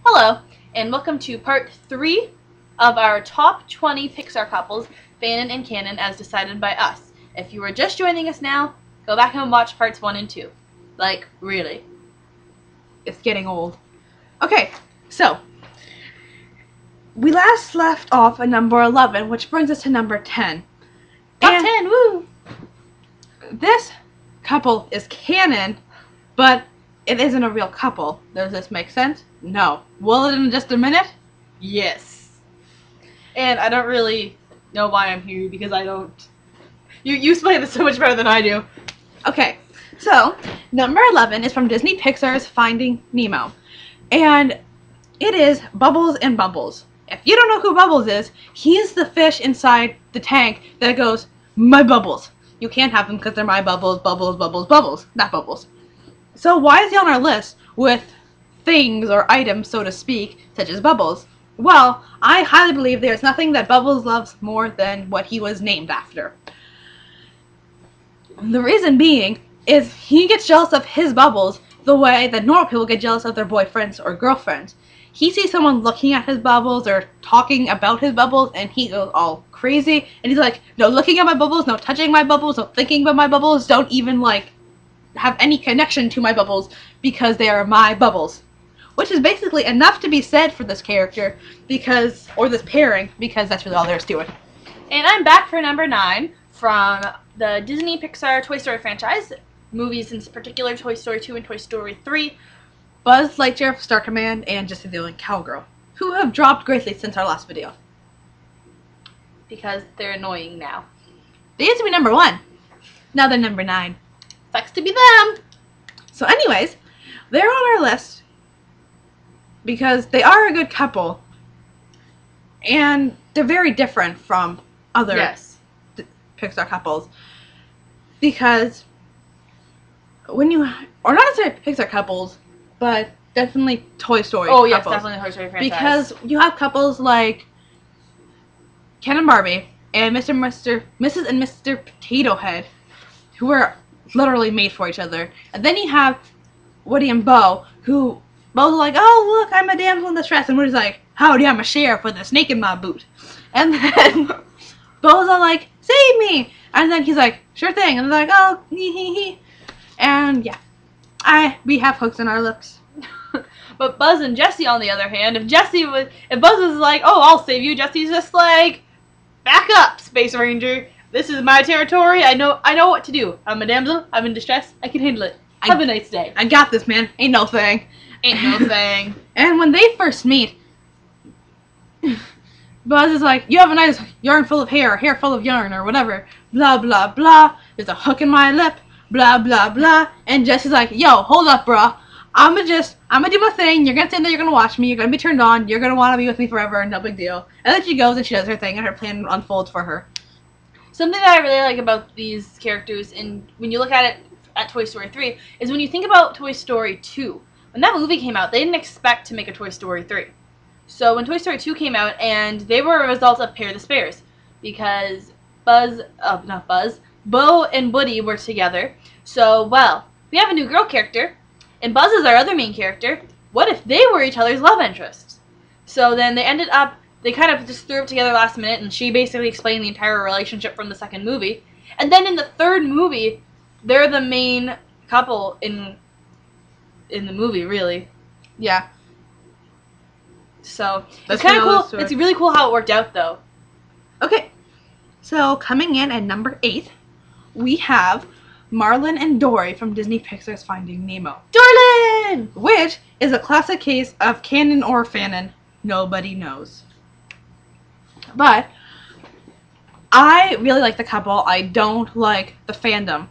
Hello, and welcome to part 3 of our top 20 Pixar couples, fannon and canon, as decided by us. If you are just joining us now, go back and watch parts 1 and 2. Like, really. It's getting old. Okay, so we last left off at number 11, which brings us to number 10. Top 10, woo! This couple is canon, but it isn't a real couple. Does this make sense? No. Will it in just a minute? Yes. And I don't really know why I'm here, because I don't... You explain this so much better than I do. Okay, so number 11 is from Disney Pixar's Finding Nemo. And it is Bubbles and Bubbles. If you don't know who Bubbles is, he's the fish inside the tank that goes, "My bubbles." You can't have them because they're my bubbles, bubbles, bubbles, bubbles, not bubbles. So why is he on our list with things or items, so to speak, such as Bubbles? Well, I highly believe there's nothing that Bubbles loves more than what he was named after. The reason being is he gets jealous of his bubbles the way that normal people get jealous of their boyfriends or girlfriends. He sees someone looking at his bubbles or talking about his bubbles and he goes all crazy and he's like, no looking at my bubbles, no touching my bubbles, no thinking about my bubbles, don't even like have any connection to my bubbles because they are my bubbles. Which is basically enough to be said for this character because, or this pairing, because that's really all there is to it. And I'm back for number 9 from the Disney Pixar Toy Story franchise, movies in particular, Toy Story 2 and Toy Story 3. Buzz Lightyear, Star Command, and Jessie the Only Cowgirl, who have dropped greatly since our last video. Because they're annoying now. They used to be number 1. Now they're number 9. Sucks to be them! So anyways, they're on our list because they are a good couple. And they're very different from other Pixar couples. Because when you, or not necessarily Pixar couples, but definitely Toy Story couples. Yes, definitely Toy Story franchise. Because you have couples like Ken and Barbie and Mrs. and Mr. Potato Head, who are literally made for each other. And then you have Woody and Bo, who Bo's like, oh look, I'm a damsel in distress, and Woody's like, howdy, I'm a sheriff with a snake in my boot. And then Bo's all like, save me! And then he's like, sure thing. And they're like, oh, hee hee hee. And yeah, we have hooks in our lips. But Buzz and Jessie, on the other hand, if Buzz was like, oh, I'll save you, Jessie's just like, back up, Space Ranger. This is my territory. I know what to do. I'm a damsel. I'm in distress. I can handle it. Have a nice day. I got this, man. Ain't no thing. Ain't no thing. And when they first meet, Buzz is like, you have a nice yarn full of hair full of yarn, or whatever. Blah, blah, blah. There's a hook in my lip. Blah, blah, blah. And Jessie's like, yo, hold up, bruh. I'm gonna do my thing. You're gonna stand there, you're gonna watch me, you're gonna be turned on, you're gonna wanna be with me forever, no big deal. And then she goes and she does her thing, and her plan unfolds for her. Something that I really like about these characters, and when you look at it at Toy Story 3, is when you think about Toy Story 2. When that movie came out, they didn't expect to make a Toy Story 3. So when Toy Story 2 came out, and they were a result of Pair the Spares, because Bo and Woody were together. So, well, we have a new girl character, and Buzz is our other main character. What if they were each other's love interests? So then they kind of just threw it together last minute, and she basically explained the entire relationship from the second movie. And then in the third movie, they're the main couple in the movie, really. Yeah. So it's kind of cool. It's really cool how it worked out, though. Okay. So coming in at number 8, we have Marlin and Dory from Disney Pixar's Finding Nemo. Dorlin! Which is a classic case of canon or fannon. Nobody knows. But I really like the couple. I don't like the fandom.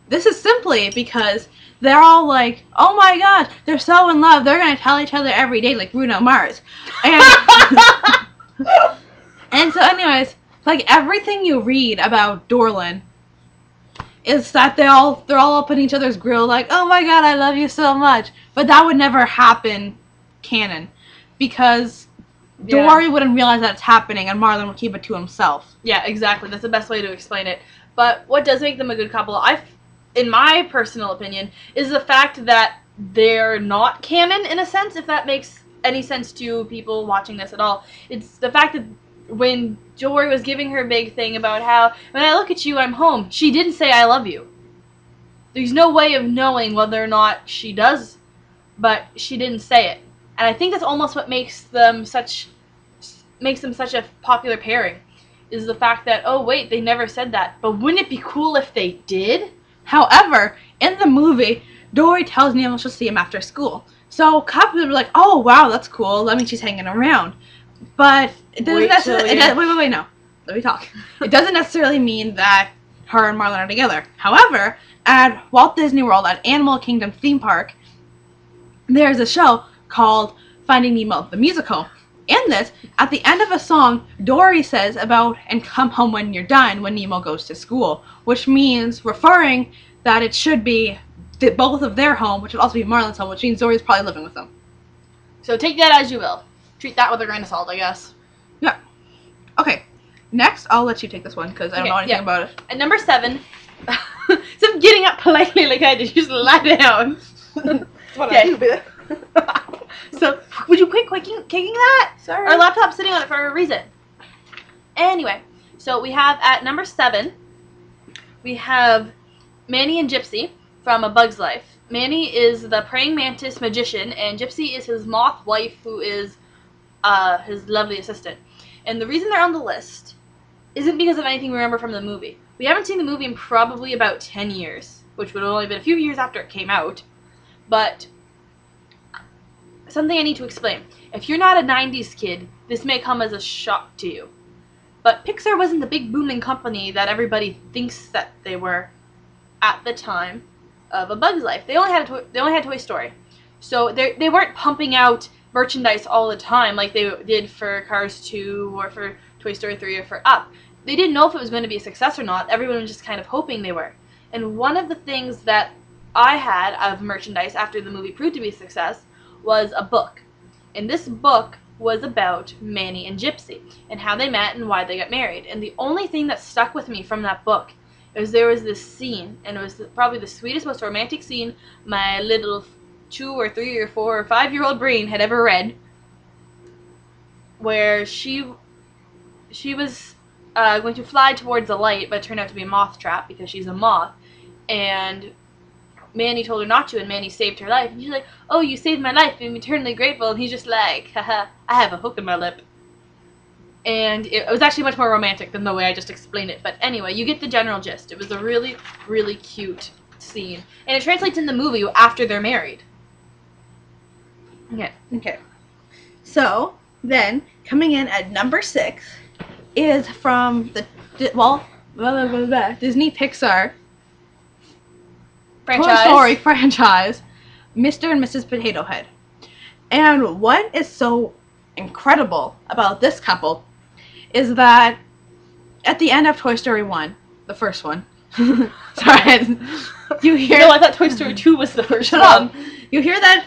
This is simply because they're all like, oh my gosh, they're so in love. They're going to tell each other every day like Bruno Mars. And, and so anyways, like everything you read about Dorlin is that they're all up in each other's grill like, oh my god, I love you so much. But that would never happen canon. Because Dory wouldn't realize that it's happening and Marlin would keep it to himself. Yeah, exactly. That's the best way to explain it. But what does make them a good couple, in my personal opinion, is the fact that they're not canon, in a sense, if that makes any sense to people watching this at all. It's the fact that when Dory was giving her big thing about how, when I look at you, I'm home, she didn't say I love you. There's no way of knowing whether or not she does, but she didn't say it. And I think that's almost what makes them such a popular pairing, is the fact that, oh wait, they never said that. But wouldn't it be cool if they did? However, in the movie, Dory tells Nemo she'll see him after school. So couples are like, oh wow, that's cool. That means she's hanging around. But it doesn't necessarily. Wait, no. Let me talk. It doesn't necessarily mean that her and Marlin are together. However, at Walt Disney World, at Animal Kingdom theme park, there's a show called Finding Nemo the Musical. In this, at the end of a song, Dory says about "and come home when you're done" when Nemo goes to school, which means referring that it should be both of their home, which would also be Marlin's home, which means Dory's probably living with them. So take that as you will. Treat that with a grain of salt, I guess. Yeah. Okay. Next, I'll let you take this one because I don't know anything about it. At number 7, so I'm getting up politely like I did. Just lie down. That's what I do, baby. So, would you quit kicking that? Sorry. Our laptop's sitting on it for a reason. Anyway, so we have at number 7, we have Manny and Gypsy from A Bug's Life. Manny is the praying mantis magician, and Gypsy is his moth wife, who is his lovely assistant. And the reason they're on the list isn't because of anything we remember from the movie. We haven't seen the movie in probably about 10 years, which would have only been a few years after it came out. But something I need to explain. If you're not a 90s kid, this may come as a shock to you. But Pixar wasn't the big booming company that everybody thinks that they were at the time of A Bug's Life. They only had Toy Story. So they weren't pumping out merchandise all the time like they did for Cars 2 or for Toy Story 3 or for Up. They didn't know if it was going to be a success or not. Everyone was just kind of hoping they were. And one of the things that I had of merchandise after the movie proved to be a success was a book. And this book was about Manny and Gypsy and how they met and why they got married. And the only thing that stuck with me from that book is there was this scene, and it was probably the sweetest, most romantic scene my little 2 or 3 or 4 or 5-year-old brain had ever read, where she was going to fly towards a light, but it turned out to be a moth trap because she's a moth, and Manny told her not to, and Manny saved her life, and she's like, oh, you saved my life, I'm eternally grateful, and he's just like, haha, I have a hook in my lip. And it was actually much more romantic than the way I just explained it, but anyway, you get the general gist. It was a really, really cute scene, and it translates in the movie after they're married. Okay. So, then, coming in at number 6 is from the, Disney Pixar Franchise. Toy Story franchise, Mr. and Mrs. Potato Head. And what is so incredible about this couple is that at the end of Toy Story 1, the first one, sorry, you hear... No, I thought Toy Story 2 was the first Shut one. up. You hear that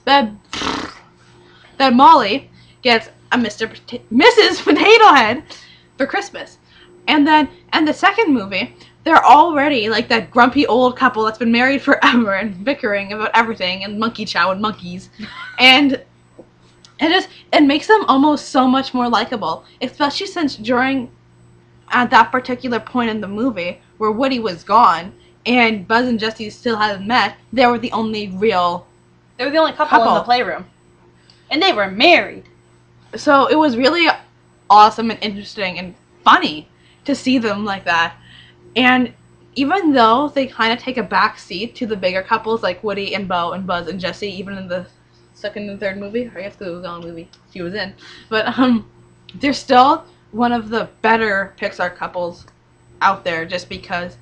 that Molly gets a Mrs. Potato Head for Christmas. And then in the second movie, they're already like that grumpy old couple that's been married forever and bickering about everything and monkey chow and monkeys. And it makes them almost so much more likable, especially since at that particular point in the movie where Woody was gone and Buzz and Jessie still hadn't met, they were the only couple in the playroom. And they were married. So it was really awesome and interesting and funny to see them like that. And even though they kind of take a back seat to the bigger couples like Woody and Bo and Buzz and Jessie, even in the second and third movie, or I guess it was the only movie she was in, but they're still one of the better Pixar couples out there just because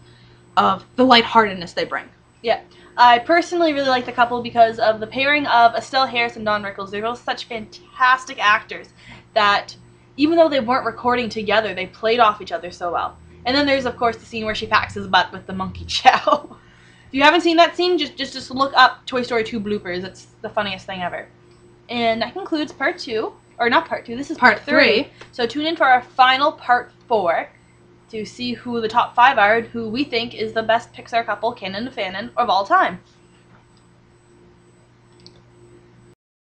of the lightheartedness they bring. Yeah. I personally really like the couple because of the pairing of Estelle Harris and Don Rickles. They're both such fantastic actors that even though they weren't recording together, they played off each other so well. And then there's, of course, the scene where she packs his butt with the monkey chow. If you haven't seen that scene, just look up Toy Story 2 bloopers. It's the funniest thing ever. And that concludes part 2. Or not part 2, this is part 3. So tune in for our final part 4 to see who the top 5 are, who we think is the best Pixar couple, canon and fannon, of all time.